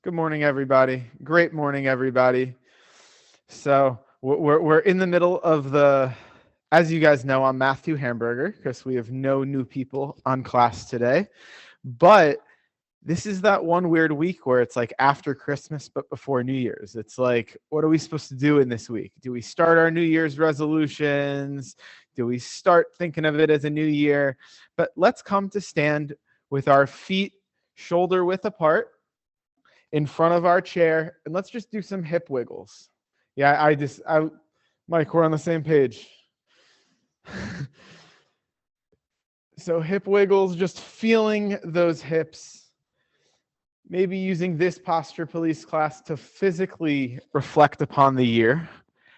Good morning, everybody. Great morning, everybody. So we're in the middle of as you guys know, I'm Matthew Hamburger because we have no new people on class today. But this is that one weird week where it's like after Christmas, but before New Year's. It's like, what are we supposed to do in this week? Do we start our New Year's resolutions? Do we start thinking of it as a new year? But let's come to stand with our feet shoulder width apart in front of our chair, and let's just do some hip wiggles. Yeah, Mike, we're on the same page. So hip wiggles, just feeling those hips, maybe using this posture police class to physically reflect upon the year.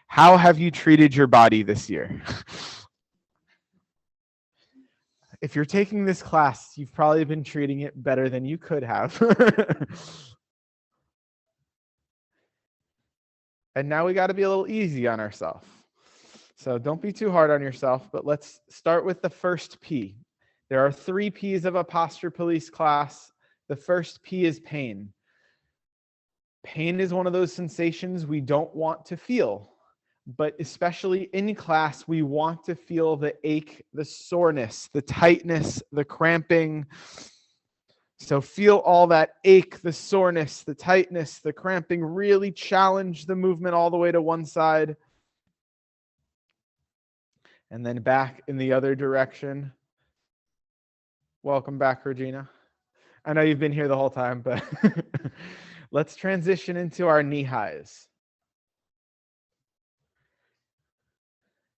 How have you treated your body this year? If you're taking this class, you've probably been treating it better than you could have. And now we got to be a little easy on ourselves. So don't be too hard on yourself, but let's start with the first P. There are 3 P's of a posture police class. The first P is pain. Pain is one of those sensations we don't want to feel, but especially in class, we want to feel the ache, the soreness, the tightness, the cramping. So feel all that ache, the soreness, the tightness, the cramping, really challenge the movement all the way to one side. And then back in the other direction. Welcome back, Regina. I know you've been here the whole time, but let's transition into our knee highs.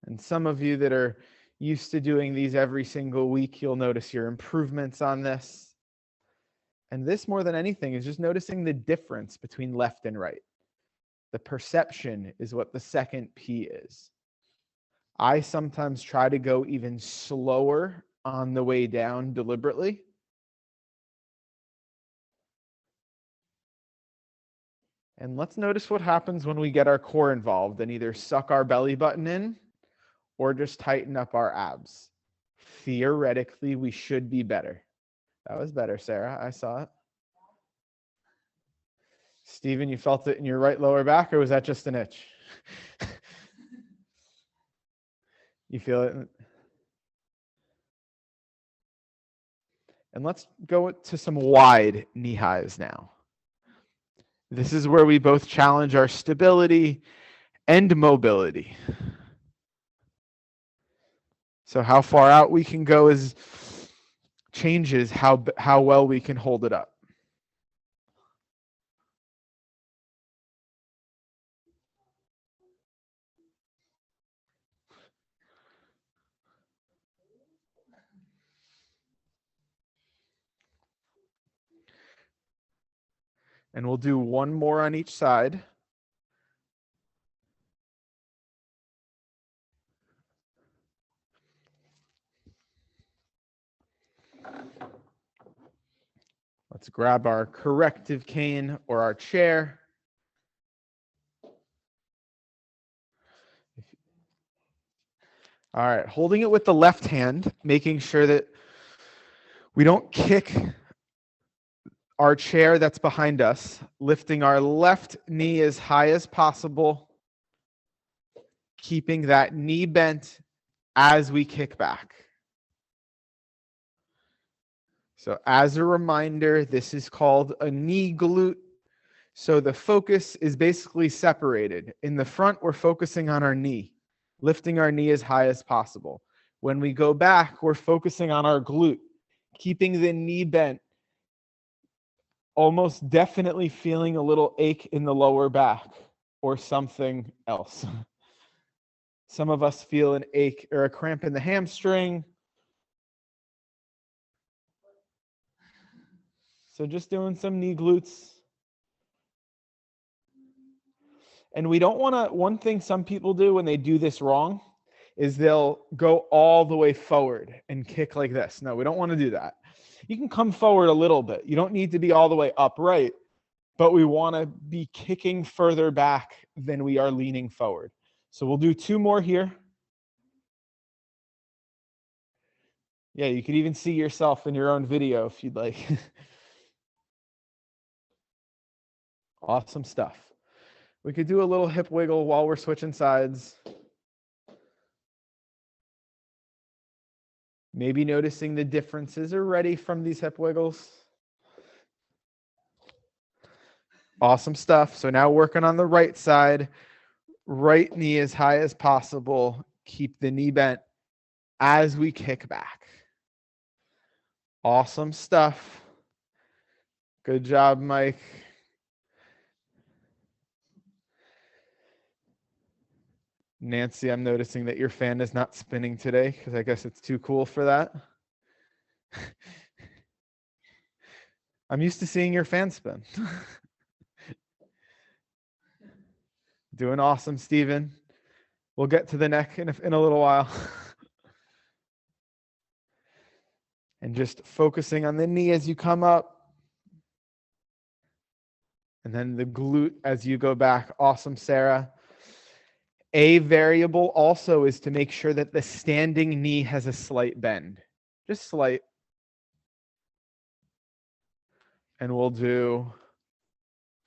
And some of you that are used to doing these every single week, you'll notice your improvements on this. And this, more than anything, is just noticing the difference between left and right. The perception is what the second P is. I sometimes try to go even slower on the way down deliberately. And let's notice what happens when we get our core involved and either suck our belly button in or just tighten up our abs. Theoretically, we should be better. That was better, Sarah. I saw it. Stephen, you felt it in your right lower back, or was that just an itch? You feel it? And let's go to some wide knee highs now. This is where we both challenge our stability and mobility. So how far out we can go changes how well we can hold it up. And we'll do one more on each side. Let's grab our corrective cane or our chair. All right, holding it with the left hand, making sure that we don't kick our chair that's behind us, lifting our left knee as high as possible, keeping that knee bent as we kick back. So as a reminder, this is called a knee glute. So the focus is basically separated. In the front, we're focusing on our knee, lifting our knee as high as possible. When we go back, we're focusing on our glute, keeping the knee bent, almost definitely feeling a little ache in the lower back or something else. Some of us feel an ache or a cramp in the hamstring. So just doing some knee glutes. And we don't want to, one thing some people do when they do this wrong is they'll go all the way forward and kick like this. No, we don't want to do that. You can come forward a little bit. You don't need to be all the way upright, but we want to be kicking further back than we are leaning forward. So we'll do 2 more here. Yeah, you could even see yourself in your own video if you'd like. Awesome stuff. We could do a little hip wiggle while we're switching sides. Maybe noticing the differences already from these hip wiggles. Awesome stuff. So now working on the right side, right knee as high as possible. Keep the knee bent as we kick back. Awesome stuff. Good job, Mike. Nancy, I'm noticing that your fan is not spinning today because I guess it's too cool for that. I'm used to seeing your fan spin. Doing awesome, Steven. We'll get to the neck in a little while. And just focusing on the knee as you come up. And then the glute as you go back. Awesome, Sarah. A variable also is to make sure that the standing knee has a slight bend. Just slight. And we'll do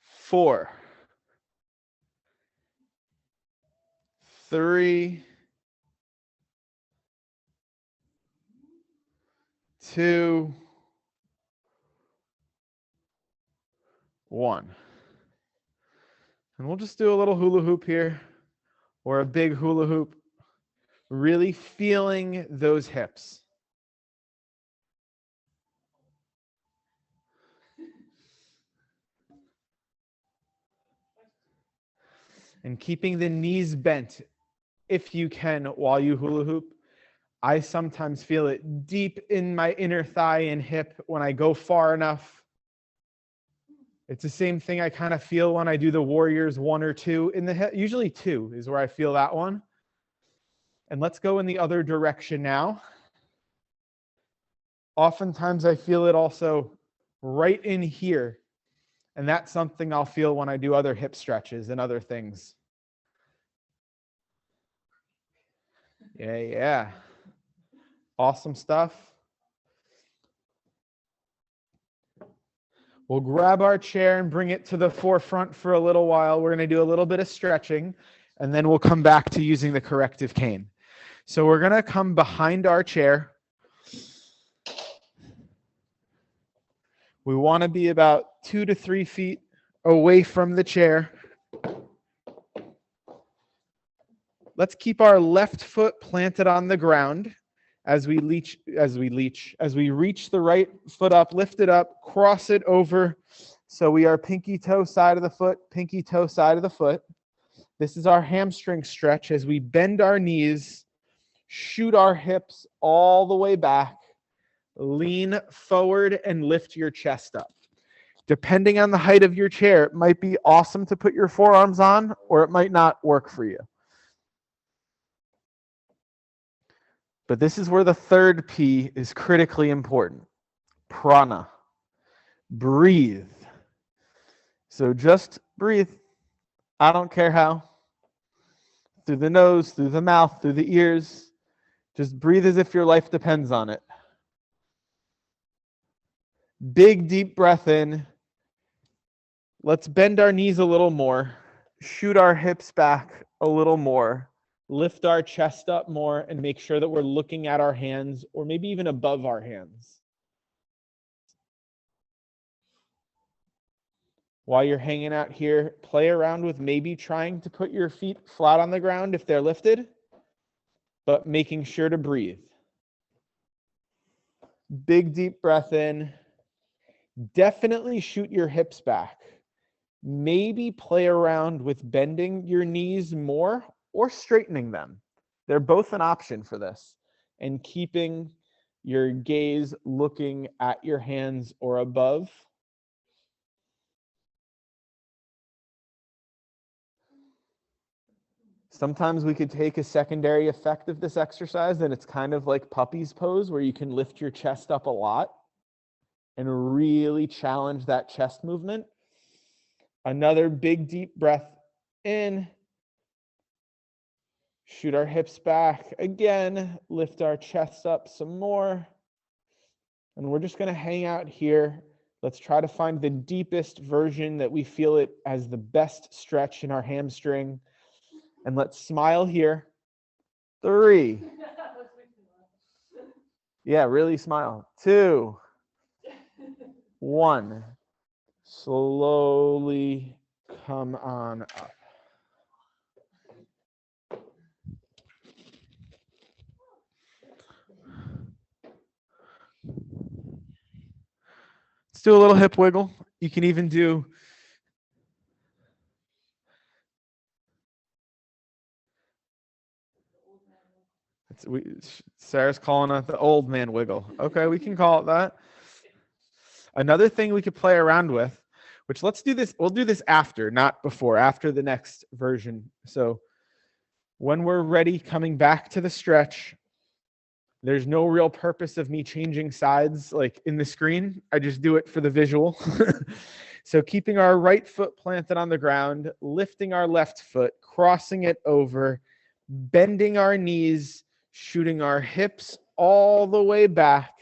4, 3, 2, 1. And we'll just do a little hula hoop here, or a big hula hoop, really feeling those hips. And keeping the knees bent if you can while you hula hoop. I sometimes feel it deep in my inner thigh and hip when I go far enough. It's the same thing I kind of feel when I do the Warriors 1 or 2 in the hip. Usually 2 is where I feel that one. And let's go in the other direction now. Oftentimes I feel it also right in here. And that's something I'll feel when I do other hip stretches and other things. Yeah. Awesome stuff. We'll grab our chair and bring it to the forefront for a little while. We're going to do a little bit of stretching, and then we'll come back to using the corrective cane. So we're going to come behind our chair. We want to be about 2 to 3 feet away from the chair. Let's keep our left foot planted on the ground as we reach the right foot up, lift it up, cross it over. So we are pinky toe side of the foot, pinky toe side of the foot. This is our hamstring stretch as we bend our knees, shoot our hips all the way back, lean forward and lift your chest up. Depending on the height of your chair, it might be awesome to put your forearms on, or it might not work for you. But this is where the third P is critically important. Prana. Breathe. So just breathe. I don't care how. Through the nose, through the mouth, through the ears. Just breathe as if your life depends on it. Big, deep breath in. Let's bend our knees a little more. Shoot our hips back a little more. Lift our chest up more and make sure that we're looking at our hands or maybe even above our hands. While you're hanging out here, play around with maybe trying to put your feet flat on the ground if they're lifted, but making sure to breathe. Big, deep breath in. Definitely shoot your hips back. Maybe play around with bending your knees more or straightening them. They're both an option for this. And keeping your gaze looking at your hands or above. Sometimes we could take a secondary effect of this exercise, and it's kind of like puppy's pose, where you can lift your chest up a lot and really challenge that chest movement. Another big, deep breath in. Shoot our hips back again. Lift our chests up some more. And we're just going to hang out here Let's try to find the deepest version that we feel it as the best stretch in our hamstring. And let's smile here. 3. Yeah, really smile. 2. 1. Slowly come on up. Let's do a little hip wiggle. You can even do Sarah's calling it the old man wiggle. Okay, we can call it that. Another thing we could play around with, which let's do this, we'll do this after, not before, after the next version. So when we're ready, coming back to the stretch, there's no real purpose of me changing sides like in the screen. I just do it for the visual. So keeping our right foot planted on the ground, lifting our left foot, crossing it over, bending our knees, shooting our hips all the way back,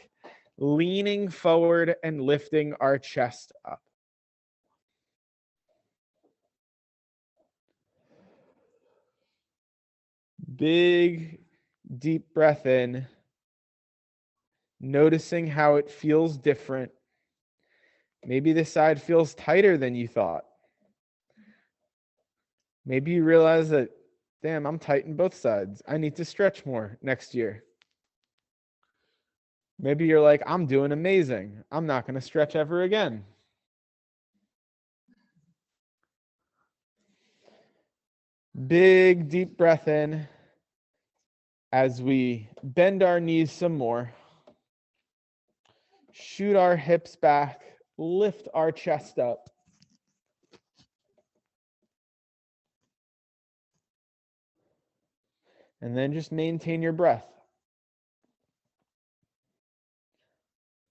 leaning forward and lifting our chest up. Big, deep breath in, noticing how it feels different. Maybe this side feels tighter than you thought. Maybe you realize that, damn, I'm tight in both sides. I need to stretch more next year. Maybe you're like, I'm doing amazing. I'm not going to stretch ever again. Big, deep breath in as we bend our knees some more. Shoot our hips back. Lift our chest up. And then just maintain your breath.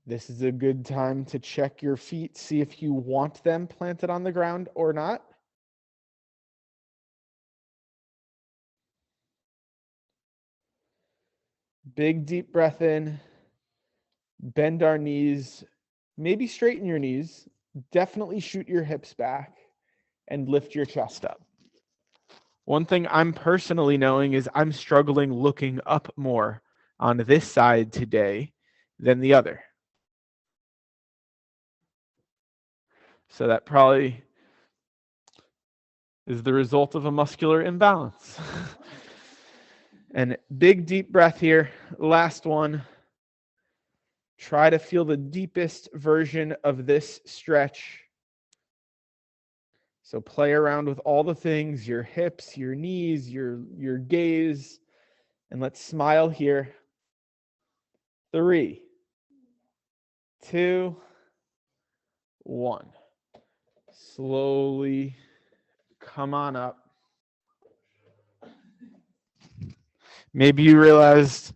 This is a good time to check your feet, see if you want them planted on the ground or not. Big deep breath in. Bend our knees. Maybe straighten your knees. Definitely shoot your hips back and lift your chest up. One thing I'm personally knowing is I'm struggling looking up more on this side today than the other. So that probably is the result of a muscular imbalance. And big deep breath here. Last one. Try to feel the deepest version of this stretch. So play around with all the things, your hips, your knees, your gaze, and let's smile here. 3, 2, 1. Slowly come on up. Maybe you realized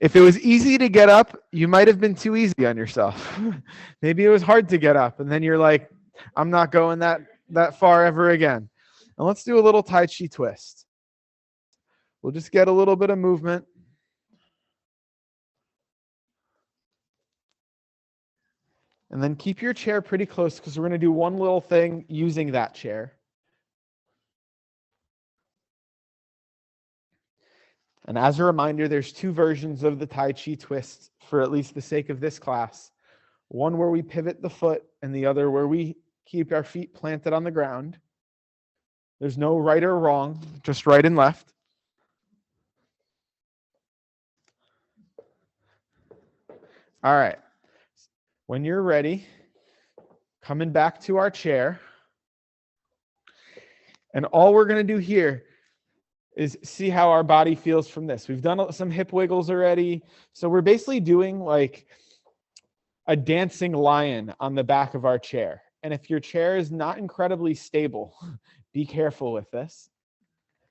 if it was easy to get up, you might have been too easy on yourself. Maybe it was hard to get up, and then you're like, I'm not going that far ever again. And let's do a little Tai Chi twist. We'll just get a little bit of movement. And then keep your chair pretty close because we're going to do one little thing using that chair. And as a reminder, there's 2 versions of the Tai Chi twist for at least the sake of this class. One where we pivot the foot and the other where we keep our feet planted on the ground. There's no right or wrong, just right and left. All right. When you're ready, coming back to our chair. And all we're going to do here is see how our body feels from this. We've done some hip wiggles already. So we're basically doing like a dancing lion on the back of our chair. And if your chair is not incredibly stable, be careful with this.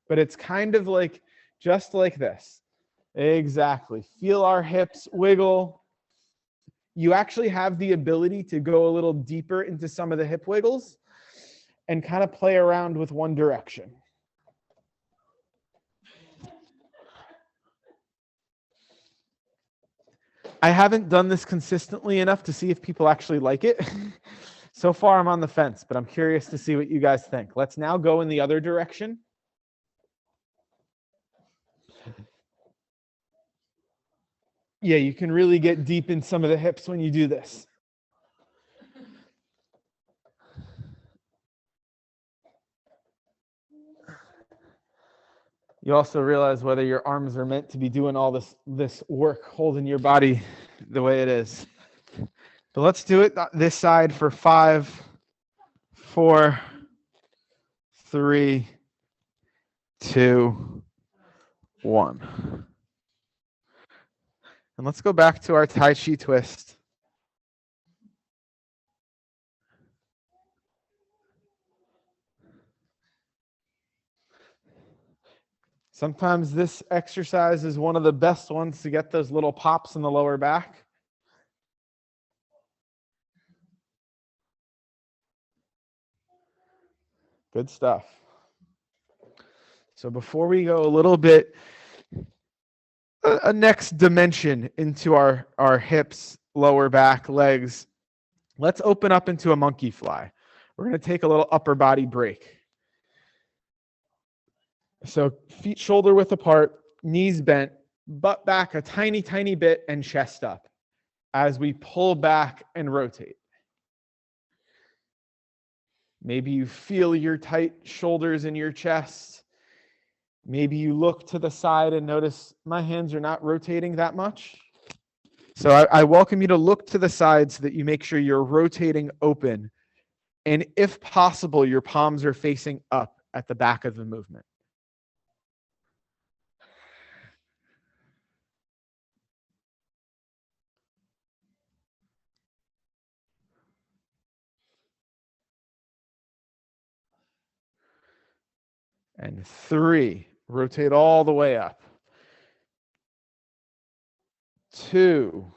But it's kind of like, just like this. Exactly. Feel our hips wiggle. You actually have the ability to go a little deeper into some of the hip wiggles and kind of play around with one direction. I haven't done this consistently enough to see if people actually like it. So far, I'm on the fence, but I'm curious to see what you guys think. Let's now go in the other direction. Yeah, you can really get deep in some of the hips when you do this. You also realize whether your arms are meant to be doing all this work, holding your body the way it is. But let's do it this side for 5, 4, 3, 2, 1. And let's go back to our Tai Chi twist. Sometimes this exercise is one of the best ones to get those little pops in the lower back. Good stuff. So before we go a little bit, a next dimension into our hips, lower back, legs, let's open up into a monkey fly. We're going to take a little upper body break. So feet shoulder width apart, knees bent, butt back a tiny, tiny bit, and chest up as we pull back and rotate. Maybe you feel your tight shoulders in your chest. Maybe you look to the side and notice my hands are not rotating that much. So I welcome you to look to the side so that you make sure you're rotating open. And if possible, your palms are facing up at the back of the movement. And 3, rotate all the way up. 2,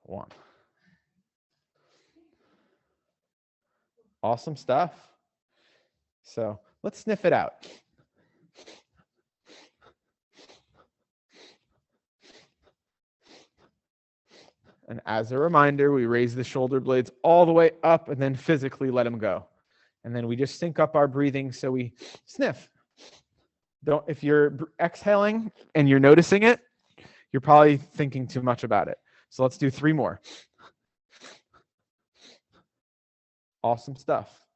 1. Awesome stuff. So let's sniff it out. And as a reminder, we raise the shoulder blades all the way up and then physically let them go. And then we just sync up our breathing so we sniff. If you're exhaling and you're noticing it, you're probably thinking too much about it. So let's do 3 more. Awesome stuff.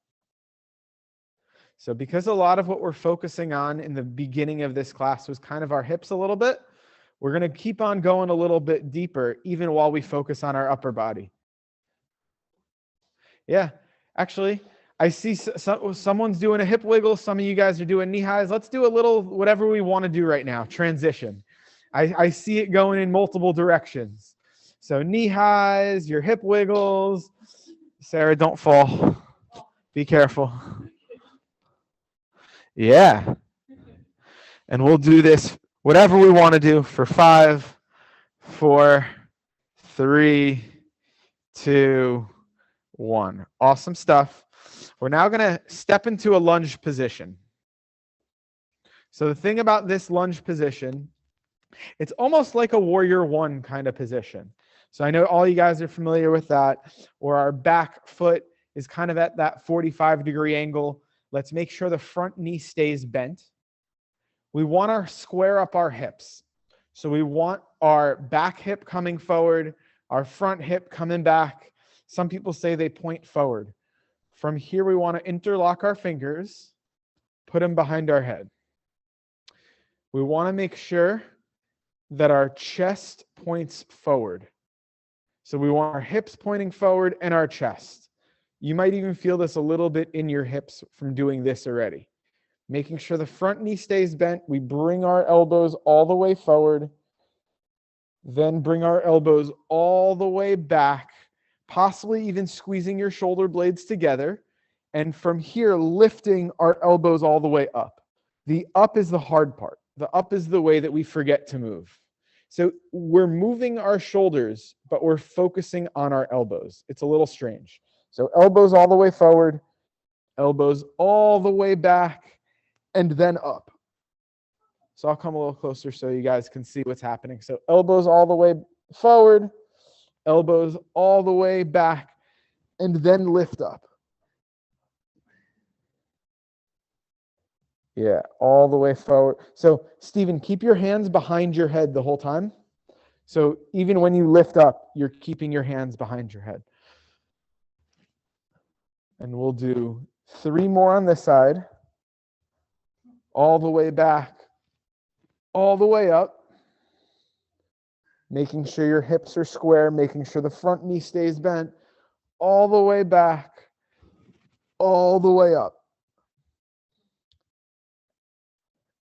So because a lot of what we're focusing on in the beginning of this class was kind of our hips a little bit, we're going to keep on going a little bit deeper, even while we focus on our upper body. Yeah, actually, I see someone's doing a hip wiggle. Some of you guys are doing knee highs. Let's do a little whatever we want to do right now, transition. I see it going in multiple directions. So knee highs, your hip wiggles. Sarah, don't fall. Be careful. Yeah. And we'll do this, whatever we want to do, for 5, 4, 3, 2, 1. Awesome stuff. We're now going to step into a lunge position. So the thing about this lunge position, it's almost like a warrior 1 kind of position. So I know all you guys are familiar with that, where our back foot is kind of at that 45-degree angle. Let's make sure the front knee stays bent. We want to square up our hips. So we want our back hip coming forward, our front hip coming back. Some people say they point forward. From here, we want to interlock our fingers, put them behind our head. We want to make sure that our chest points forward. So we want our hips pointing forward and our chest. You might even feel this a little bit in your hips from doing this already. Making sure the front knee stays bent. We bring our elbows all the way forward. Then bring our elbows all the way back, possibly even squeezing your shoulder blades together. And from here, lifting our elbows all the way up. The up is the hard part. The up is the way that we forget to move. So we're moving our shoulders, but we're focusing on our elbows. It's a little strange. So elbows all the way forward, elbows all the way back, and then up. So I'll come a little closer so you guys can see what's happening. So elbows all the way forward, elbows all the way back, and then lift up. Yeah, all the way forward. So Stephen, keep your hands behind your head the whole time. So even when you lift up, you're keeping your hands behind your head. And we'll do 3 more on this side. All the way back, all the way up. Making sure your hips are square, making sure the front knee stays bent. All the way back, all the way up.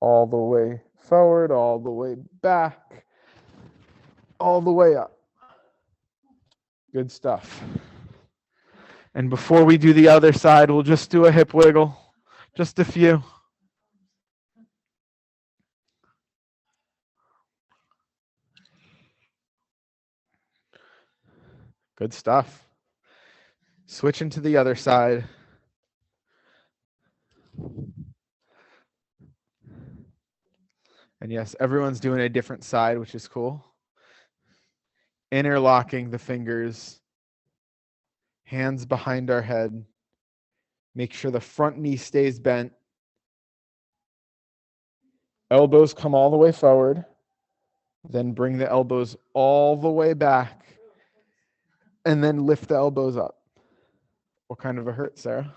All the way forward, all the way back, all the way up. Good stuff. And before we do the other side, we'll just do a hip wiggle. Just a few. Good stuff. Switching to the other side. And yes, everyone's doing a different side, which is cool. Interlocking the fingers. Hands behind our head. Make sure the front knee stays bent. Elbows come all the way forward. Then bring the elbows all the way back. And then lift the elbows up. What kind of a hurt, Sarah?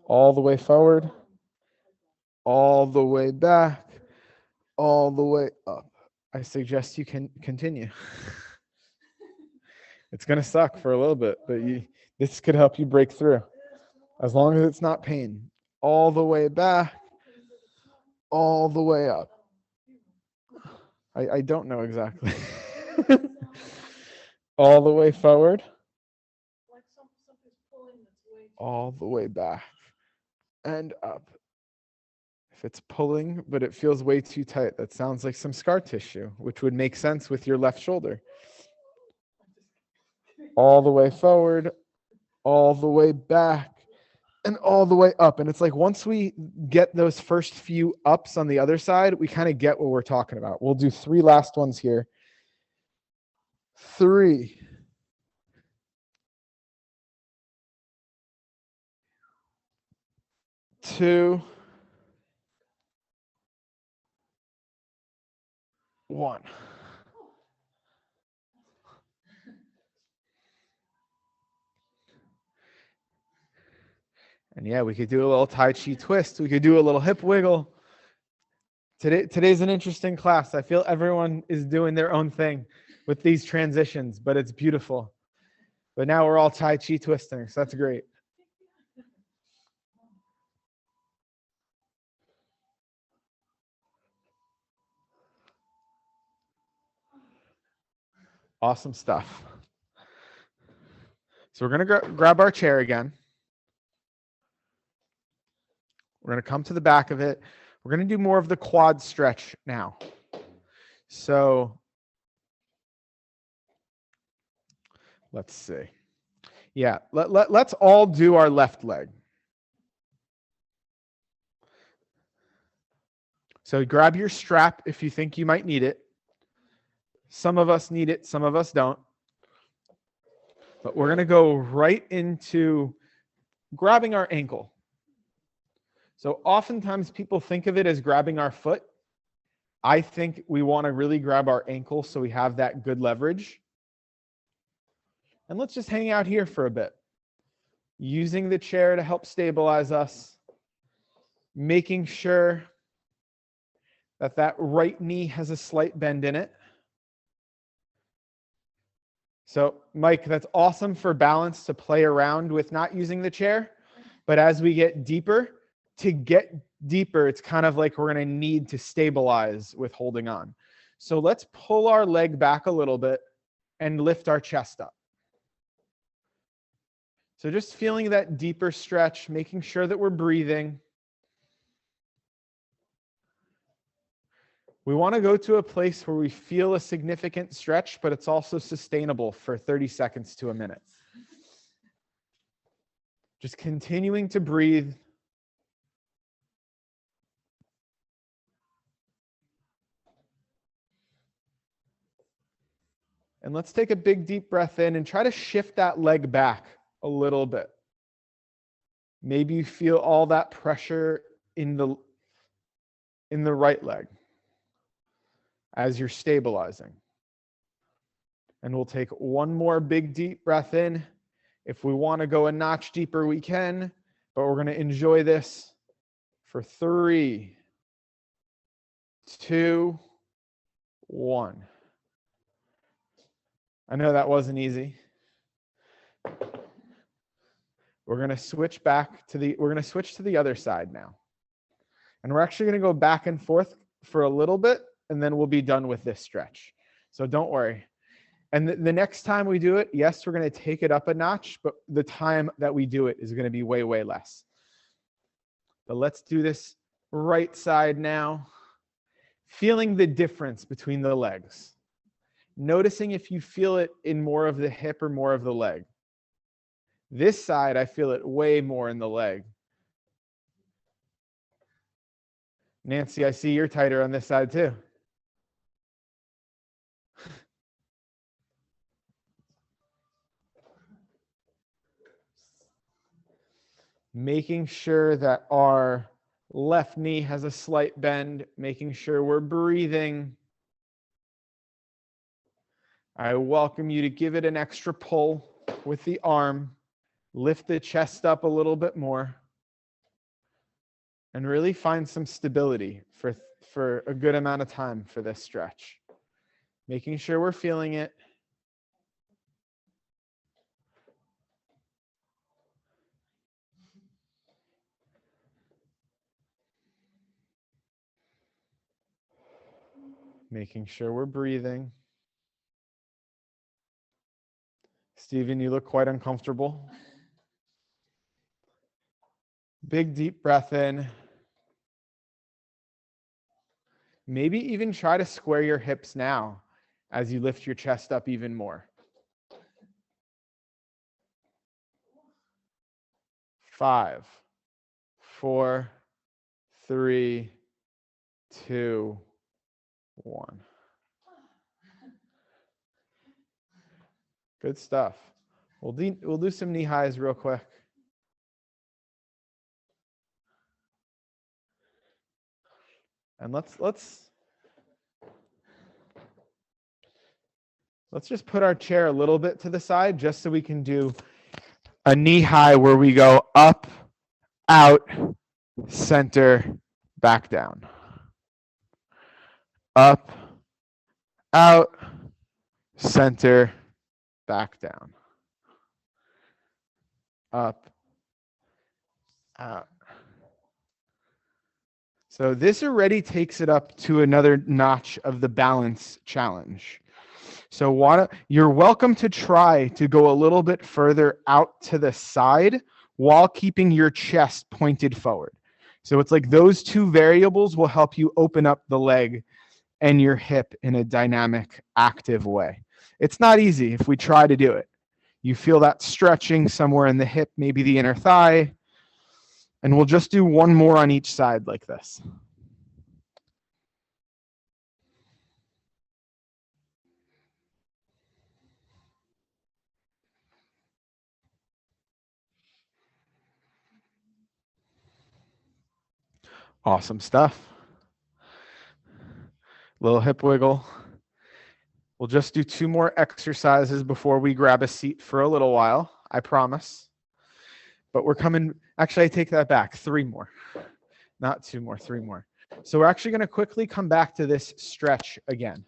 All the way forward. All the way back. All the way up. I suggest you can continue. It's going to suck for a little bit, but this could help you break through. As long as it's not pain. All the way back. All the way up. I don't know exactly. All the way forward. All the way back. And up. If it's pulling, but it feels way too tight, that sounds like some scar tissue, which would make sense with your left shoulder. All the way forward, all the way back, and all the way up. And it's like once we get those first few ups on the other side, we kind of get what we're talking about. We'll do 3 last ones here. 3. 2. 1. And yeah, we could do a little Tai Chi twist. We could do a little hip wiggle. Today's an interesting class. I feel everyone is doing their own thing with these transitions, but it's beautiful. But now we're all Tai Chi twisting, so that's great. Awesome stuff. So we're going to grab our chair again. We're going to come to the back of it. We're going to do more of the quad stretch now. So let's see. Yeah, let's all do our left leg. So grab your strap if you think you might need it. Some of us need it, some of us don't. But we're going to go right into grabbing our ankle. So oftentimes people think of it as grabbing our foot. I think we want to really grab our ankle so we have that good leverage. And let's just hang out here for a bit. Using the chair to help stabilize us. Making sure that right knee has a slight bend in it. So Mike, that's awesome for balance to play around with not using the chair. But as we get deeper, it's kind of like we're going to need to stabilize with holding on. So let's pull our leg back a little bit and lift our chest up. So just feeling that deeper stretch, making sure that we're breathing. We want to go to a place where we feel a significant stretch, but it's also sustainable for 30 seconds to a minute. Just continuing to breathe. And let's take a big deep breath in and try to shift that leg back a little bit. Maybe you feel all that pressure in the right leg as you're stabilizing. And we'll take one more big deep breath in. If we want to go a notch deeper, we can, but we're going to enjoy this for 3, 2, 1. I know that wasn't easy. We're going to switch to the other side now. And we're actually going to go back and forth for a little bit, and then we'll be done with this stretch. So don't worry. And the next time we do it, yes, we're going to take it up a notch, but the time that we do it is going to be way, way less. But let's do this right side now. Feeling the difference between the legs. Noticing if you feel it in more of the hip or more of the leg. This side, I feel it way more in the leg. Nancy, I see you're tighter on this side too. Making sure that our left knee has a slight bend, making sure we're breathing. I welcome you to give it an extra pull with the arm. Lift the chest up a little bit more. And really find some stability for a good amount of time for this stretch. Making sure we're feeling it. Making sure we're breathing. Stephen, you look quite uncomfortable. Big deep breath in. Maybe even try to square your hips now as you lift your chest up even more. 5, 4, 3, 2, 1. Good stuff. We'll do some knee highs real quick. And let's just put our chair a little bit to the side just so we can do a knee high where we go up, out, center, back down. Up, out, center, back down. Up, out. So this already takes it up to another notch of the balance challenge. So you're welcome to try to go a little bit further out to the side while keeping your chest pointed forward. So it's like those two variables will help you open up the leg and your hip in a dynamic, active way. It's not easy if we try to do it. You feel that stretching somewhere in the hip, maybe the inner thigh. And we'll just do one more on each side like this. Awesome stuff. Little hip wiggle. We'll just do 2 more exercises before we grab a seat for a little while, I promise. But we're coming, actually I take that back, 3 more. Not 2 more, 3 more. So we're actually going to quickly come back to this stretch again.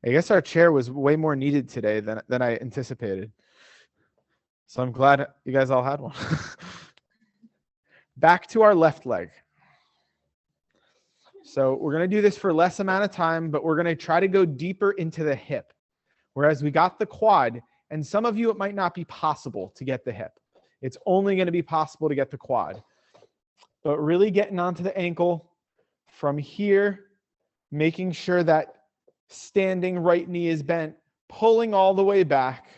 I guess our chair was way more needed today than I anticipated. So I'm glad you guys all had one. Back to our left leg. So we're going to do this for less amount of time, but we're going to try to go deeper into the hip. Whereas we got the quad, and some of you, it might not be possible to get the hip. It's only going to be possible to get the quad. But really getting onto the ankle from here, making sure that standing right knee is bent, pulling all the way back,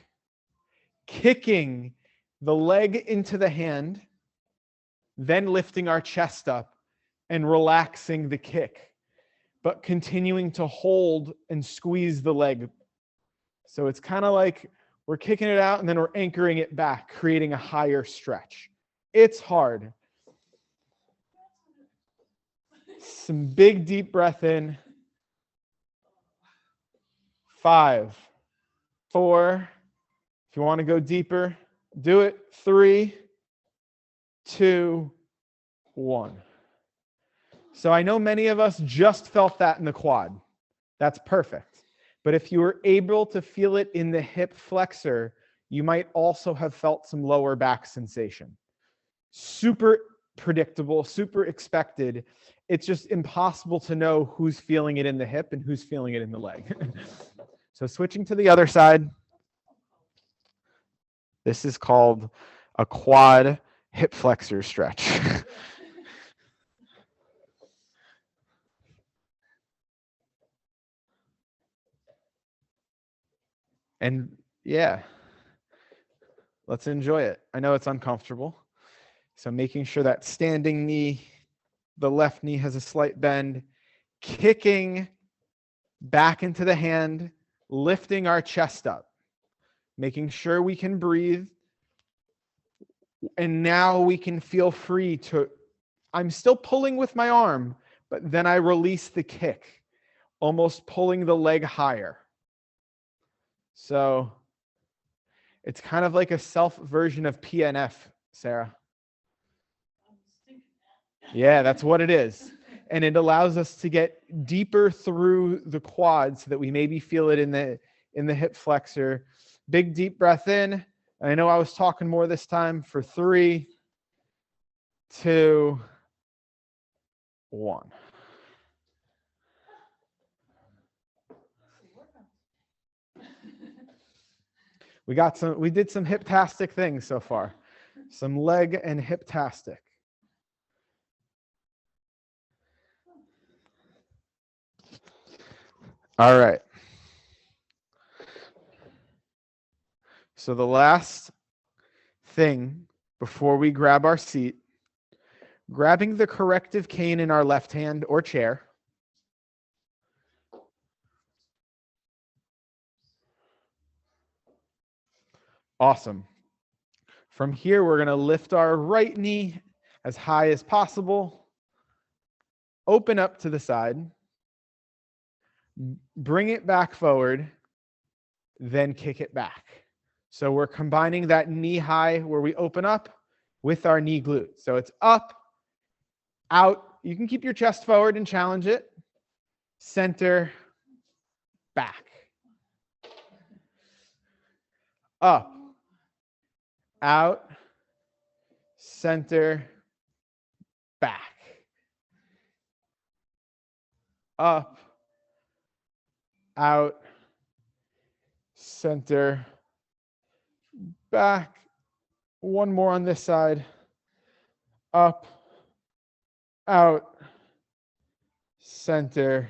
kicking the leg into the hand, then lifting our chest up and relaxing the kick. but continuing to hold and squeeze the leg. So it's kind of like we're kicking it out and then we're anchoring it back, creating a higher stretch. It's hard. Some big deep breath in. 5, 4. If you want to go deeper, do it. 3, 2, 1. So I know many of us just felt that in the quad. That's perfect. But if you were able to feel it in the hip flexor, you might also have felt some lower back sensation. Super predictable, super expected. It's just impossible to know who's feeling it in the hip and who's feeling it in the leg. So switching to the other side. This is called a quad hip flexor stretch. And yeah, let's enjoy it. I know it's uncomfortable. So making sure that standing knee, the left knee has a slight bend, kicking back into the hand, lifting our chest up, making sure we can breathe. And now we can feel free to, I'm still pulling with my arm, but then I release the kick, almost pulling the leg higher. So it's kind of like a self version of PNF, Sarah. Yeah, that's what it is. And it allows us to get deeper through the quad so that we maybe feel it in the hip flexor. Big deep breath in. I know I was talking more this time for 3, 2, 1. We did some hip-tastic things so far. Some leg and hip-tastic. All right. So the last thing before we grab our seat, grabbing the corrective cane in our left hand or chair. Awesome. From here, we're going to lift our right knee as high as possible. Open up to the side. Bring it back forward. Then kick it back. So we're combining that knee high where we open up with our knee glute. So it's up, out. You can keep your chest forward and challenge it. Center, back. Up, out, center, back. Up, out, center, back. One more on this side. Up, out, center,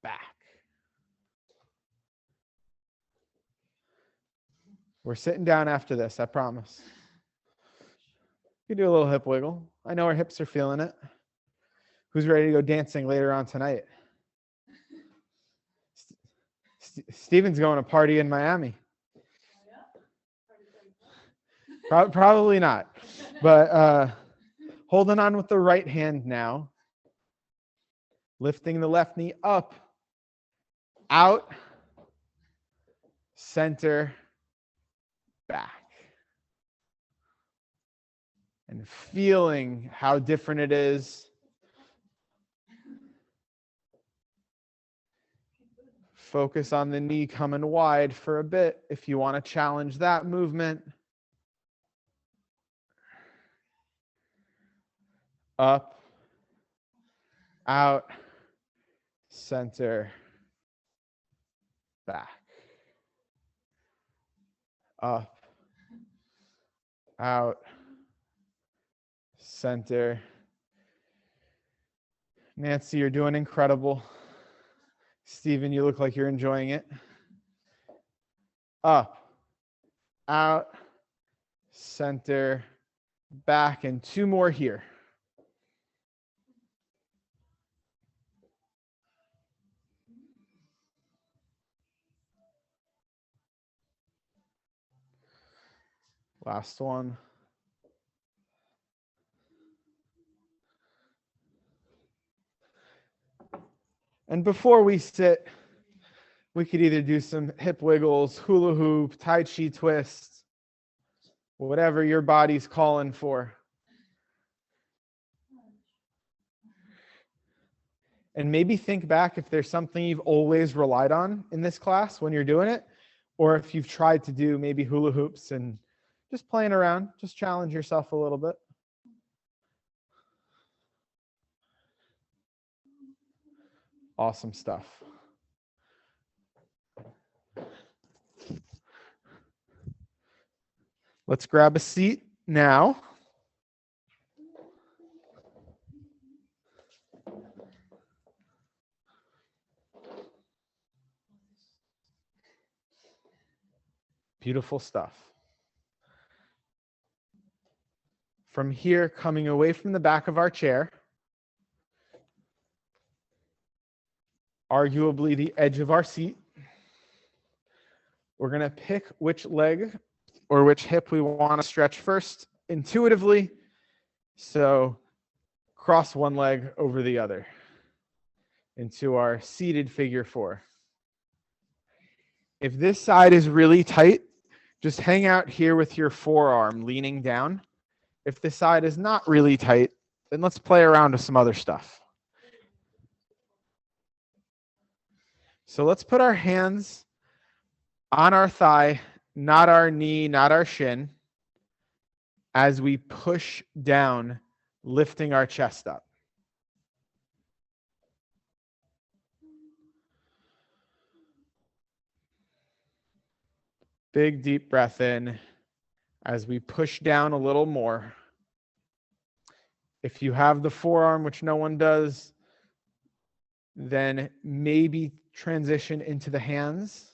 back. We're sitting down after this, I promise. You can do a little hip wiggle. I know our hips are feeling it. Who's ready to go dancing later on tonight? Steven's going to party in Miami. Probably not. But holding on with the right hand now. Lifting the left knee up, out, center, back. And feeling how different it is. Focus on the knee coming wide for a bit if you want to challenge that movement. Up, out, center, back. Up, out, center. Nancy, you're doing incredible. Stephen, you look like you're enjoying it. Up, out, center, back, and 2 more here. Last one. And before we sit, we could either do some hip wiggles, hula hoop, Tai Chi twist, whatever your body's calling for. And maybe think back if there's something you've always relied on in this class when you're doing it, or if you've tried to do maybe hula hoops and just playing around, just challenge yourself a little bit. Awesome stuff. Let's grab a seat now. Beautiful stuff. From here, coming away from the back of our chair, arguably the edge of our seat, we're going to pick which leg or which hip we want to stretch first intuitively. So cross one leg over the other into our seated figure 4. If this side is really tight, just hang out here with your forearm leaning down. If the side is not really tight, then let's play around with some other stuff. So let's put our hands on our thigh, not our knee, not our shin, as we push down, lifting our chest up. Big, deep breath in as we push down a little more. If you have the forearm, which no one does, then maybe transition into the hands,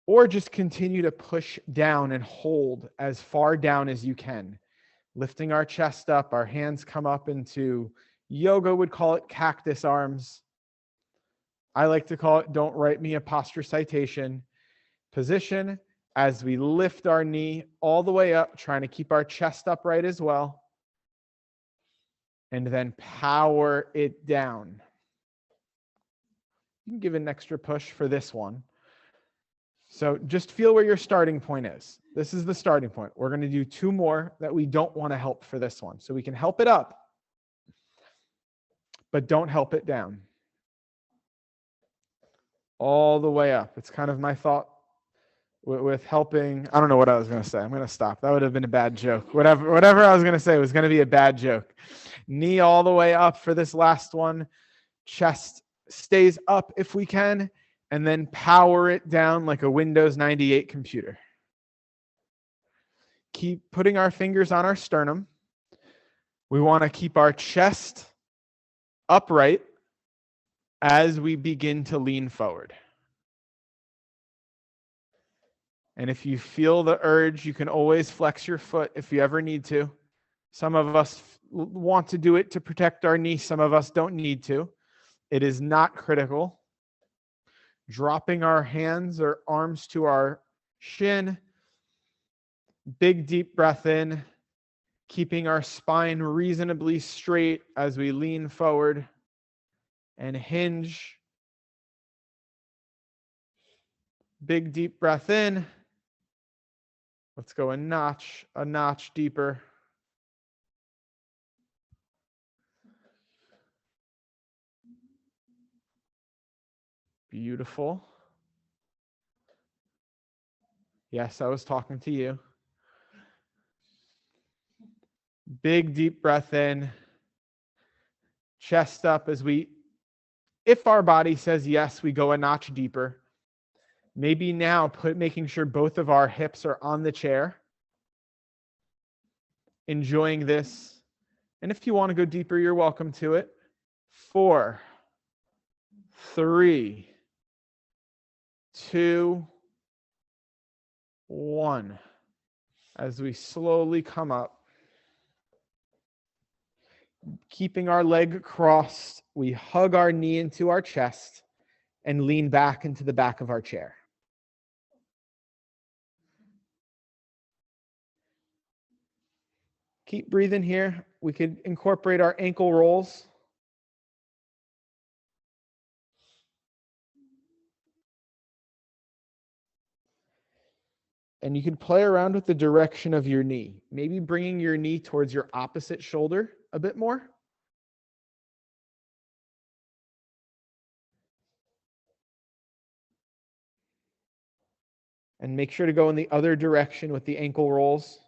or just continue to push down and hold as far down as you can. Lifting our chest up, our hands come up into, yoga would call it cactus arms. I like to call it, don't write me a posture citation. Position as we lift our knee all the way up, trying to keep our chest upright as well. And then power it down. You can give an extra push for this one. So just feel where your starting point is. This is the starting point. We're going to do 2 more that we don't want to help for this one. So we can help it up, but don't help it down. All the way up. It's kind of my thought with helping. I don't know what I was going to say. I'm going to stop. That would have been a bad joke. Whatever I was going to say was going to be a bad joke. Knee all the way up for this last one. Chest stays up if we can, and then power it down like a Windows 98 computer. Keep putting our fingers on our sternum. We want to keep our chest upright as we begin to lean forward. And if you feel the urge, you can always flex your foot if you ever need to. Some of us want to do it to protect our knee. Some of us don't need to. It is not critical. Dropping our hands or arms to our shin. Big deep breath in. Keeping our spine reasonably straight as we lean forward and hinge. Big deep breath in. Let's go a notch deeper. Beautiful. Yes, I was talking to you. Big deep breath in. Chest up as if our body says yes, we go a notch deeper. Maybe now making sure both of our hips are on the chair. Enjoying this. And if you want to go deeper, you're welcome to it. 4, 3, 2, 1. As we slowly come up. Keeping our leg crossed, we hug our knee into our chest and lean back into the back of our chair. Keep breathing here. We could incorporate our ankle rolls. And you can play around with the direction of your knee, maybe bringing your knee towards your opposite shoulder a bit more. And make sure to go in the other direction with the ankle rolls.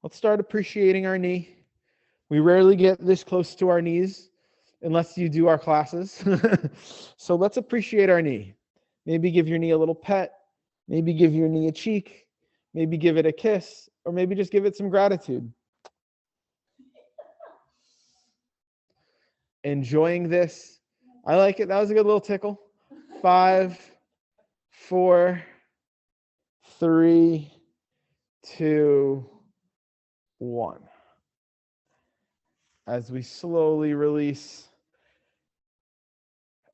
Let's start appreciating our knee. We rarely get this close to our knees unless you do our classes. So let's appreciate our knee. Maybe give your knee a little pet. Maybe give your knee a cheek. Maybe give it a kiss. Or maybe just give it some gratitude. Enjoying this. I like it. That was a good little tickle. 5, 4, 3, 2, 1. As we slowly release.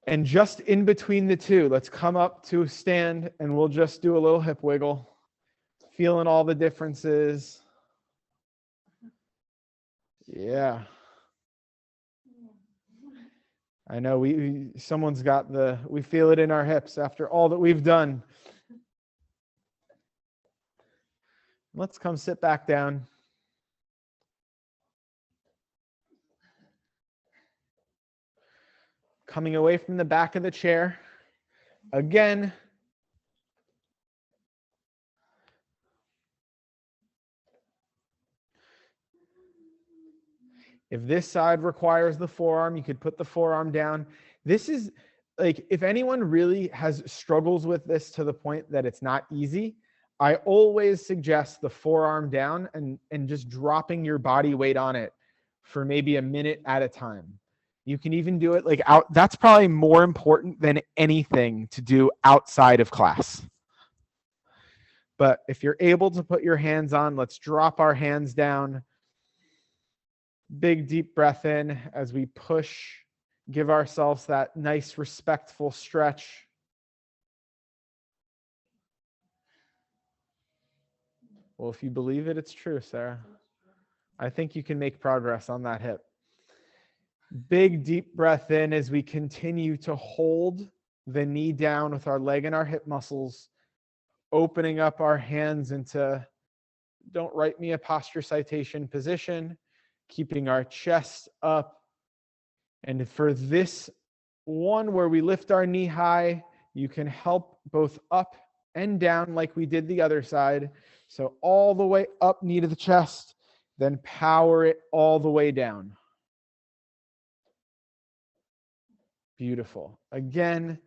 And just in between the two, let's come up to a stand and we'll just do a little hip wiggle, feeling all the differences. Yeah. I know someone's got we feel it in our hips after all that we've done. Let's come sit back down. Coming away from the back of the chair. Again. If this side requires the forearm, you could put the forearm down. This is like, if anyone really has struggles with this to the point that it's not easy, I always suggest the forearm down and just dropping your body weight on it for maybe a minute at a time. You can even do it like out. That's probably more important than anything to do outside of class. But if you're able to put your hands on, let's drop our hands down. Big deep breath in as we push, give ourselves that nice respectful stretch. Well, if you believe it, it's true, Sarah. I think you can make progress on that hip. Big deep breath in as we continue to hold the knee down with our leg and our hip muscles, opening up our hands into, don't write me a posture citation position, keeping our chest up. And for this one where we lift our knee high, you can help both up and down like we did the other side. So all the way up, knee to the chest, then power it all the way down. Beautiful. Again,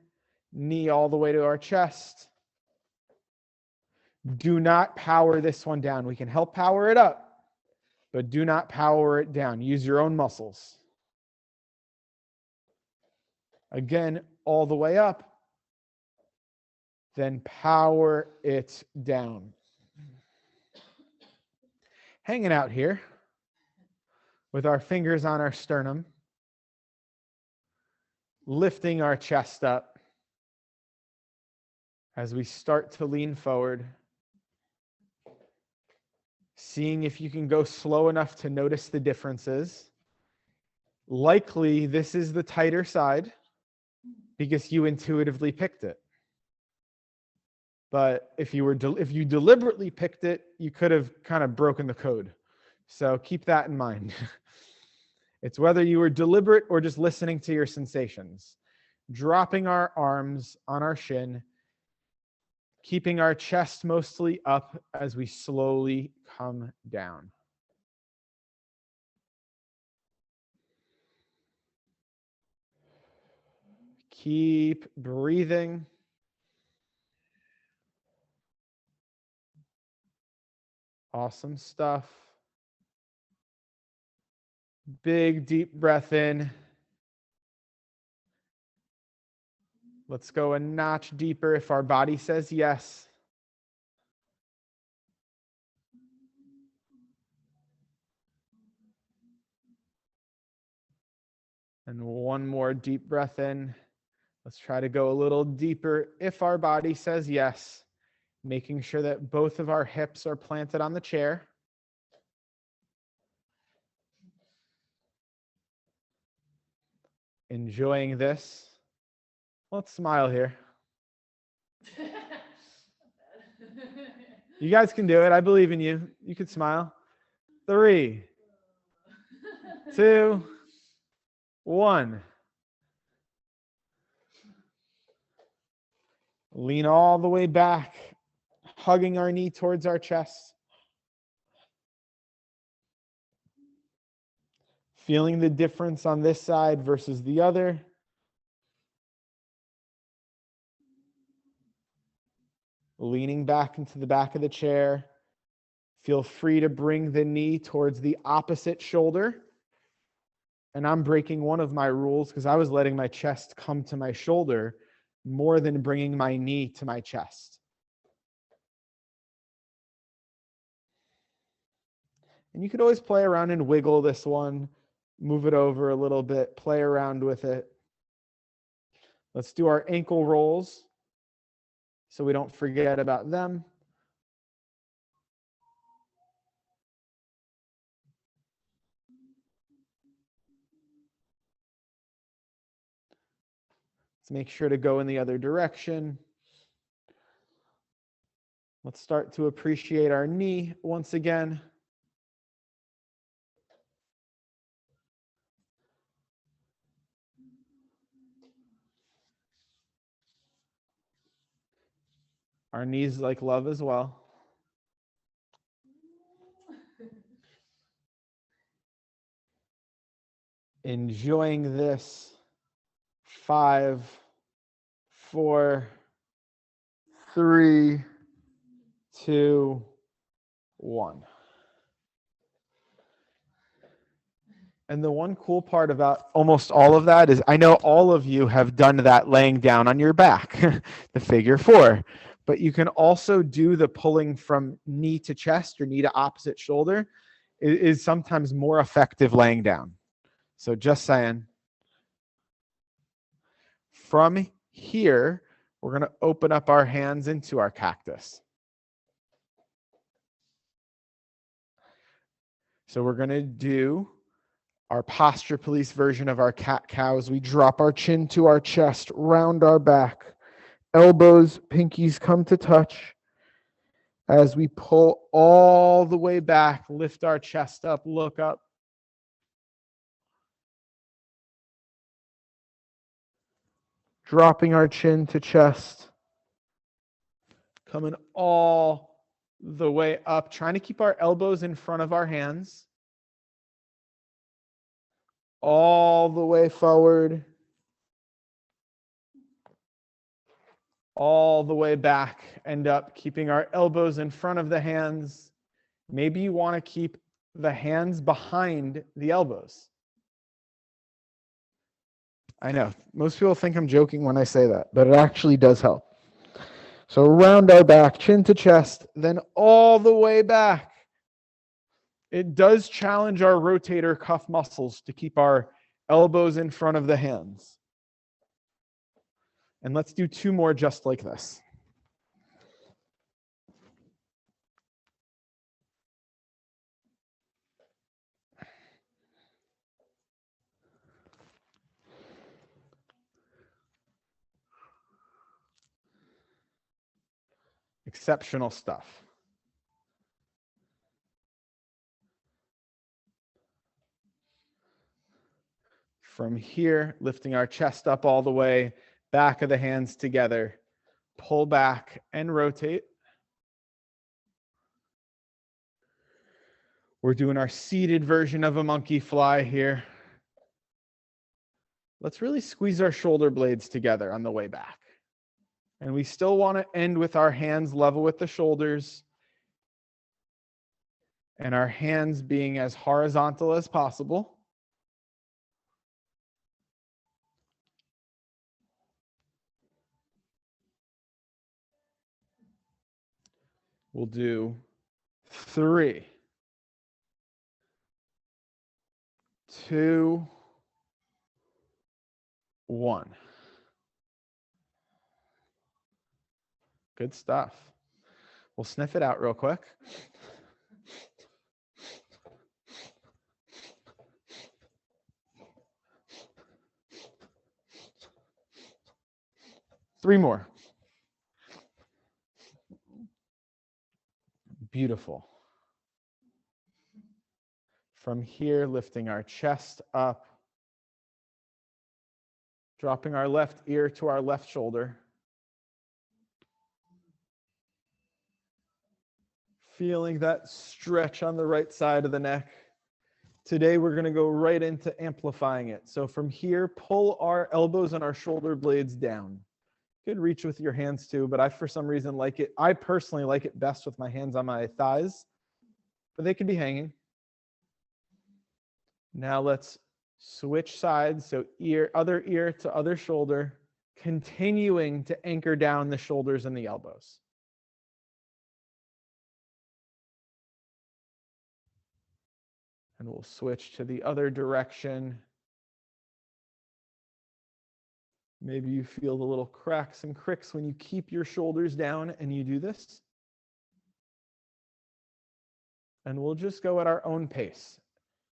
knee all the way to our chest. Do not power this one down. We can help power it up, but do not power it down. Use your own muscles. Again, all the way up, then power it down. Hanging out here with our fingers on our sternum, lifting our chest up as we start to lean forward, seeing if you can go slow enough to notice the differences. Likely, this is the tighter side because you intuitively picked it. But if you deliberately picked it, you could have kind of broken the code. So keep that in mind. It's whether you were deliberate or just listening to your sensations. Dropping our arms on our shin, keeping our chest mostly up as we slowly come down. Keep breathing. Awesome stuff. Big deep breath in. Let's go a notch deeper if our body says yes. And one more deep breath in. Let's try to go a little deeper if our body says yes. Making sure that both of our hips are planted on the chair. Enjoying this. Let's smile here. You guys can do it. I believe in you. You can smile. 3, 2, 1. Lean all the way back, hugging our knee towards our chest. Feeling the difference on this side versus the other. Leaning back into the back of the chair. Feel free to bring the knee towards the opposite shoulder. And I'm breaking one of my rules because I was letting my chest come to my shoulder more than bringing my knee to my chest. And you could always play around and wiggle this one, move it over a little bit, play around with it. Let's do our ankle rolls so we don't forget about them. Let's make sure to go in the other direction. Let's start to appreciate our knee once again. Our knees like love as well. Enjoying this. 5, 4, 3, 2, 1. And the one cool part about almost all of that is I know all of you have done that laying down on your back, the figure 4. But you can also do the pulling from knee to chest or knee to opposite shoulder. It is sometimes more effective laying down. So just saying. From here, we're going to open up our hands into our cactus. So we're going to do our posture police version of our cat-cows. We drop our chin to our chest, round our back. Elbows, pinkies come to touch. As we pull all the way back, lift our chest up, look up. Dropping our chin to chest. Coming all the way up, trying to keep our elbows in front of our hands. All the way forward. All the way back and up, keeping our elbows in front of the hands. Maybe you want to keep the hands behind the elbows. I know, most people think I'm joking when I say that, but it actually does help. So round our back, chin to chest, then all the way back. It does challenge our rotator cuff muscles to keep our elbows in front of the hands. And let's do 2 more just like this. Exceptional stuff. From here, lifting our chest up all the way, back of the hands together, pull back and rotate. We're doing our seated version of a monkey fly here. Let's really squeeze our shoulder blades together on the way back. And we still want to end with our hands level with the shoulders and our hands being as horizontal as possible. We'll do 3, 2, 1. Good stuff. We'll sniff it out real quick. Three more. Beautiful. From here, lifting our chest up, dropping our left ear to our left shoulder. Feeling that stretch on the right side of the neck. Today, we're going to go right into amplifying it. So from here, pull our elbows and our shoulder blades down. You could reach with your hands too, but I, for some reason, like it. I personally like it best with my hands on my thighs, but they could be hanging. Now let's switch sides. So other ear to other shoulder, continuing to anchor down the shoulders and the elbows. And we'll switch to the other direction. Maybe you feel the little cracks and cricks when you keep your shoulders down and you do this. And we'll just go at our own pace.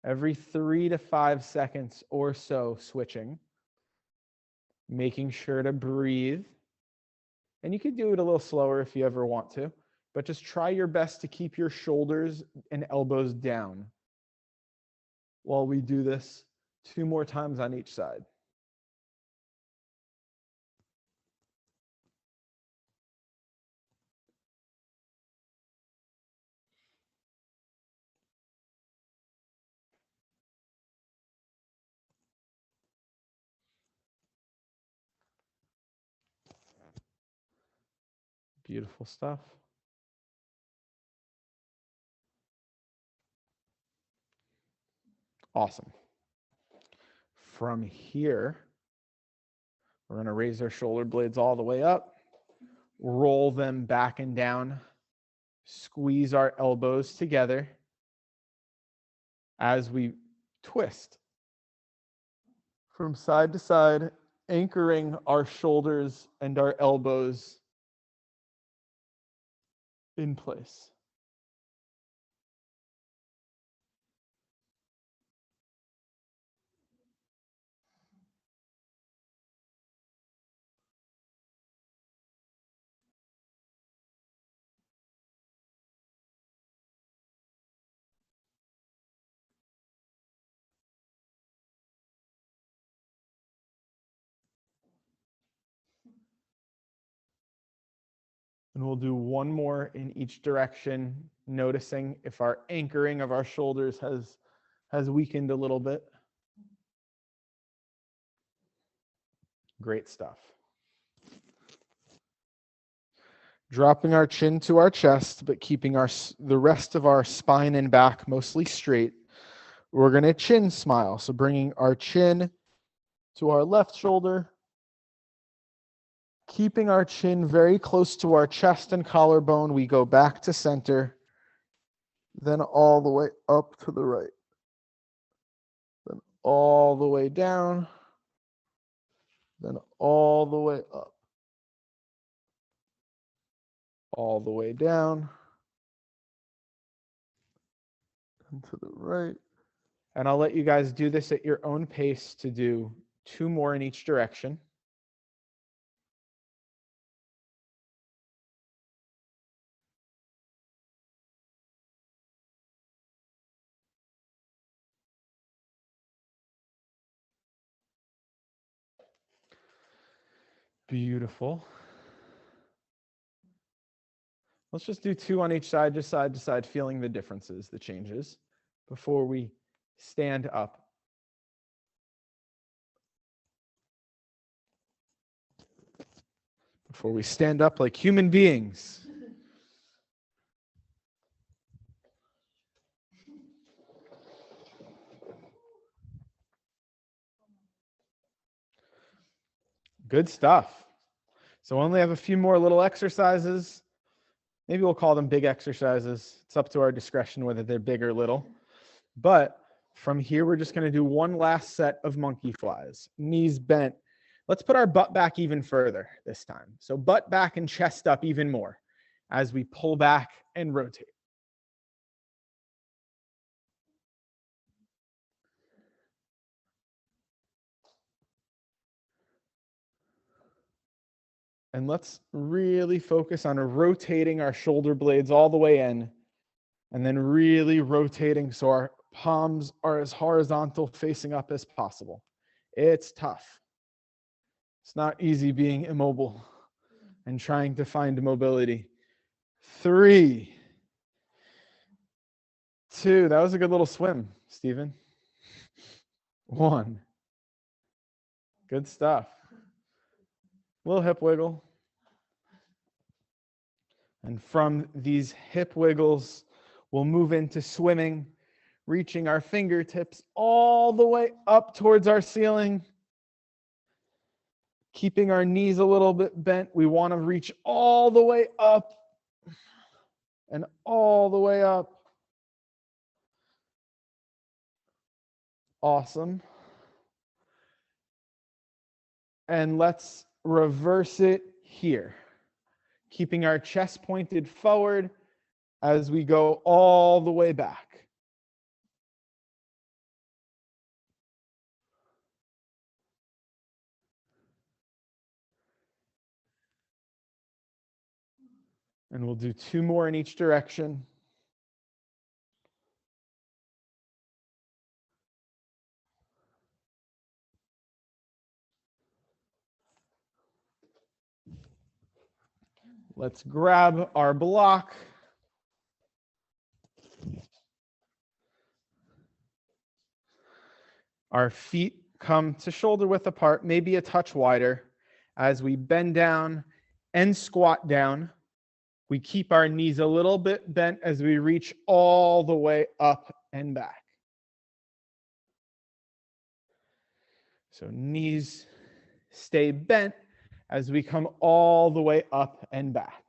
Every 3 to 5 seconds or so switching. Making sure to breathe. And you could do it a little slower if you ever want to. But just try your best to keep your shoulders and elbows down while we do this 2 more times on each side. Beautiful stuff. Awesome. From here, we're going to raise our shoulder blades all the way up, roll them back and down, squeeze our elbows together as we twist from side to side, anchoring our shoulders and our elbows in place. And we'll do one more in each direction, noticing if our anchoring of our shoulders has weakened a little bit. Great stuff. Dropping our chin to our chest, but keeping the rest of our spine and back mostly straight. We're going to chin smile. So bringing our chin to our left shoulder, keeping our chin very close to our chest and collarbone, we go back to center, then all the way up to the right, then all the way down, then all the way up, all the way down, and to the right. And I'll let you guys do this at your own pace to do 2 more in each direction. Beautiful. Let's just do 2 on each side, just side to side, feeling the differences, the changes, before we stand up. Before we stand up like human beings. Good stuff. So we only have a few more little exercises. Maybe we'll call them big exercises. It's up to our discretion whether they're big or little. But from here, we're just going to do one last set of monkey flies. Knees bent. Let's put our butt back even further this time. So butt back and chest up even more. as we pull back and rotate. And let's really focus on rotating our shoulder blades all the way in, and then really rotating so our palms are as horizontal facing up as possible. It's tough. It's not easy being immobile and trying to find mobility. 3, 2, that was a good little swim, Stephen. 1. Good stuff. Little hip wiggle. And from these hip wiggles, we'll move into swimming, reaching our fingertips all the way up towards our ceiling. Keeping our knees a little bit bent. We want to reach all the way up and all the way up. Awesome. And let's reverse it here. Keeping our chest pointed forward as we go all the way back. And we'll do 2 more in each direction. Let's grab our block. Our feet come to shoulder width apart, maybe a touch wider. As we bend down and squat down, we keep our knees a little bit bent as we reach all the way up and back. So knees stay bent as we come all the way up and back.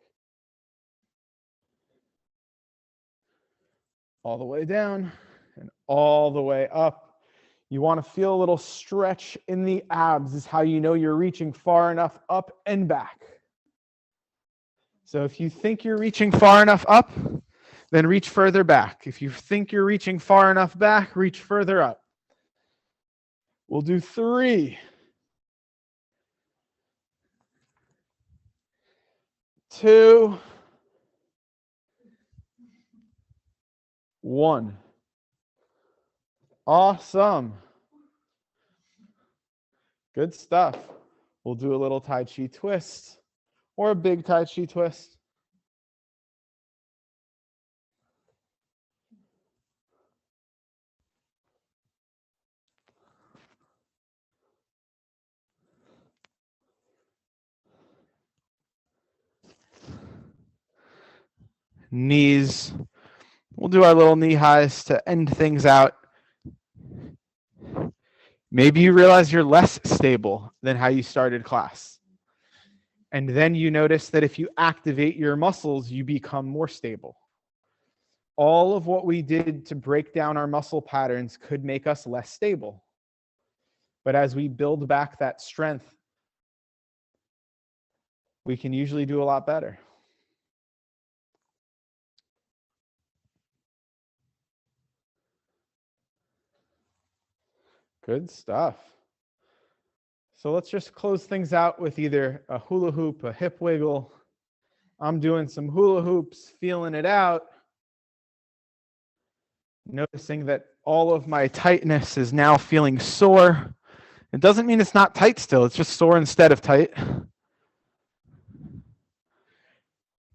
All the way down and all the way up. You want to feel a little stretch in the abs. This is how you know you're reaching far enough up and back. So if you think you're reaching far enough up, then reach further back. If you think you're reaching far enough back, reach further up. We'll do 3, 2, 1. Awesome. Good stuff. We'll do a little Tai Chi twist or a big Tai Chi twist. Knees. We'll do our little knee highs to end things out. Maybe you realize you're less stable than how you started class. And then you notice that if you activate your muscles, you become more stable. All of what we did to break down our muscle patterns could make us less stable. But as we build back that strength, we can usually do a lot better. Good stuff. So let's just close things out with either a hula hoop, a hip wiggle. I'm doing some hula hoops, feeling it out. Noticing that all of my tightness is now feeling sore. It doesn't mean it's not tight still, it's just sore instead of tight.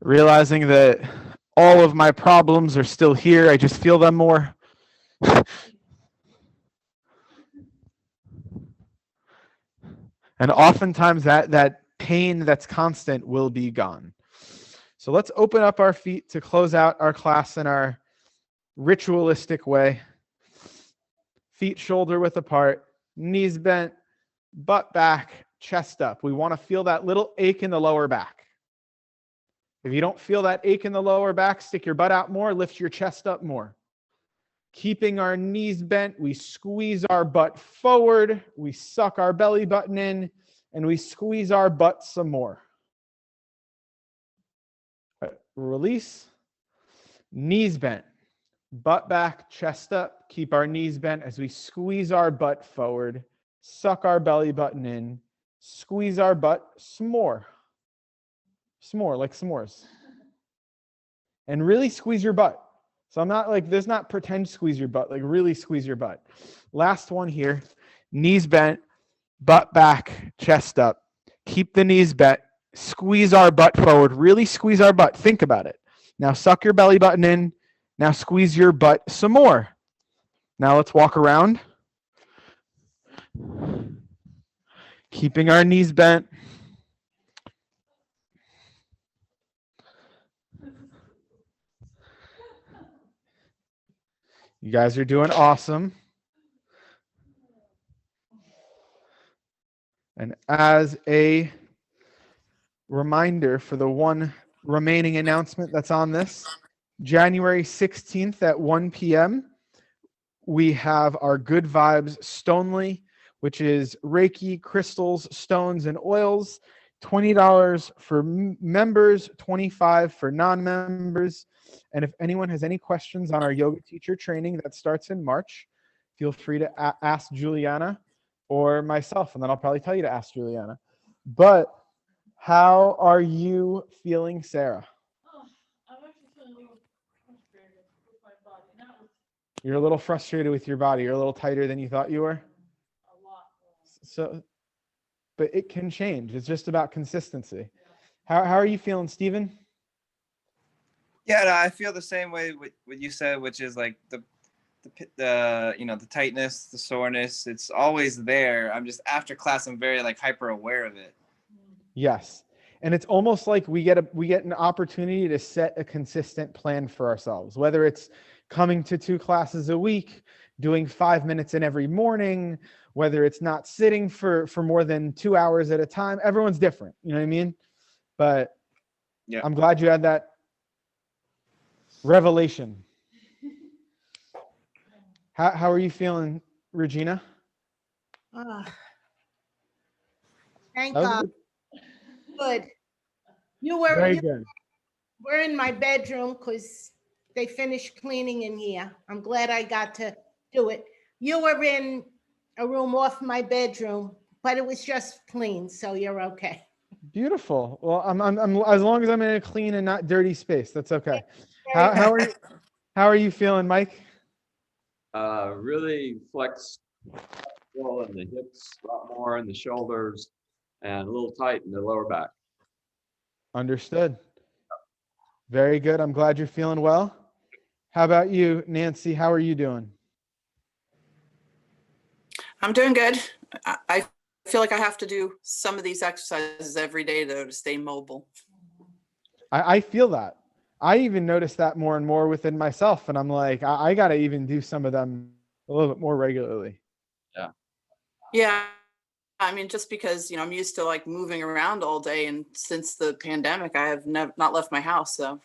Realizing that all of my problems are still here, I just feel them more. And oftentimes that pain that's constant will be gone. So let's open up our feet to close out our class in our ritualistic way. Feet shoulder width apart, knees bent, butt back, chest up. We want to feel that little ache in the lower back. If you don't feel that ache in the lower back, stick your butt out more, lift your chest up more. Keeping our knees bent, we squeeze our butt forward, we suck our belly button in, and we squeeze our butt some more. release. Knees bent, butt back, chest up. Keep our knees bent as we squeeze our butt forward, suck our belly button in, squeeze our butt, s'more, like s'mores. And really squeeze your butt. So I'm not like, there's not pretend squeeze your butt, like really squeeze your butt. Last one here, knees bent, butt back, chest up. Keep the knees bent, squeeze our butt forward, really squeeze our butt. Think about it. Now suck your belly button in. Now squeeze your butt some more. Now let's walk around. Keeping our knees bent. You guys are doing awesome. And as a reminder for the one remaining announcement that's on this, January 16th at 1 p.m., we have our Good Vibes Stonely, which is Reiki, crystals, stones, and oils. $20 for members, $25 for non-members. And if anyone has any questions on our yoga teacher training that starts in March, feel free to ask Juliana or myself, and then I'll probably tell you to ask Juliana. But how are you feeling, Sarah? I'm actually feeling a little frustrated with my body. Not with You're a little frustrated with your body. You're a little tighter than you thought you were? a lot. So, but it can change. It's just about consistency. How are you feeling, Steven? Yeah, no, I feel the same way with what you said, which is like the the tightness, the soreness. It's always there. I'm just after class, I'm very like hyper aware of it. Yes. And it's almost like we get an opportunity to set a consistent plan for ourselves, whether it's coming to 2 classes a week, doing 5 minutes in every morning, whether it's not sitting for more than 2 hours at a time. Everyone's different. You know what I mean? But yeah, I'm glad you had that revelation. How are you feeling, Regina? Thank God. Good. Very good. We're in my bedroom because they finished cleaning in here. I'm glad I got to do it. You were in a room off my bedroom, but it was just clean, so you're okay. Beautiful. Well, I'm as long as I'm in a clean and not dirty space, that's okay. How are you feeling, Mike? Really flex well in the hips, a lot more in the shoulders, and a little tight in the lower back. Understood. Very good. I'm glad you're feeling well. How about you, Nancy? How are you doing? I'm doing good. I feel like I have to do some of these exercises every day though to stay mobile. I feel that. I even notice that more and more within myself. And I'm like, I got to even do some of them a little bit more regularly. Yeah. Yeah. I mean, just because, I'm used to like moving around all day. And since the pandemic, I have not left my house. So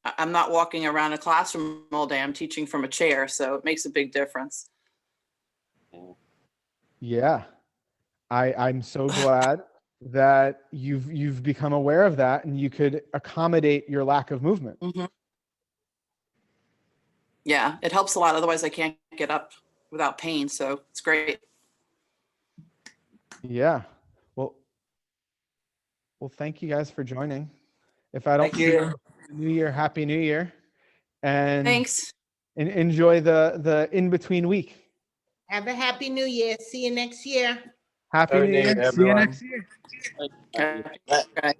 I'm not walking around a classroom all day. I'm teaching from a chair. So it makes a big difference. Yeah. I'm so glad that you've become aware of that and you could accommodate your lack of movement. Mm-hmm. Yeah, it helps a lot. Otherwise I can't get up without pain. So it's great. Yeah. Well, thank you guys for joining. If I don't see you New Year, Happy New Year. And thanks. And enjoy the in-between week. Have a happy New Year. See you next year. Happy New Year. See you next year. Okay.